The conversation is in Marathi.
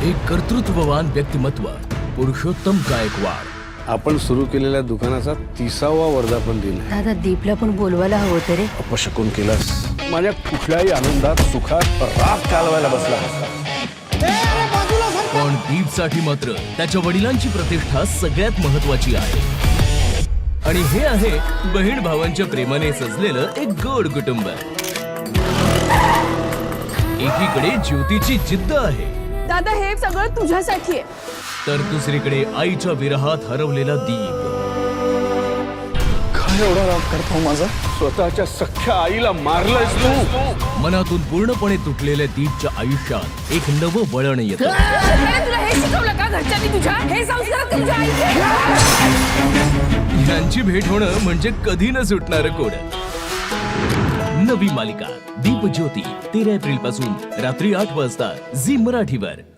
एक कर्तृत्ववान व्यक्तिमत्व पुरुषोत्तम गायकवाड. आपण सुरू केलेल्या दुकानाचा 30वा वर्धापन दिन आहे. दादा दीपला पण बोलवायला हवं होतं रे. अपशकुन केलास. माझ्या कुठल्याही आनंदात सुखात राग चालवायला बसला. पण दीपसाठी मात्र त्याच्या वडिलांची प्रतिष्ठा सगळ्यात महत्वाची आहे. आणि हे आहे बहीण भावांच्या प्रेमाने सजलेलं एक गोड कुटुंब. एकीकडे ज्योतीची जिद्द आहे, दादा हे सगळं तुझ्यासाठी आहे. तर दुसरीकडे आईच्या विरहात हरवलेला दीप. काय एवढा राग करतो माझा? स्वतःच्या सख्ख्या आईला मारलंयस तू. मनातून पूर्णपणे तुटलेल्या दीपच्या आयुष्यात एक नवं वळण येतं. अरे, तुला हे शिकवलं का घरच्यांनी तुझ्या? हे संस्कार तुझ्या आईचे? यांची भेट होणं म्हणजे कधी न सुटणारं कोड. नवी मालिका दीप ज्योती 13 एप्रिल पासून रात्री 8 वाजता झी मराठीवर.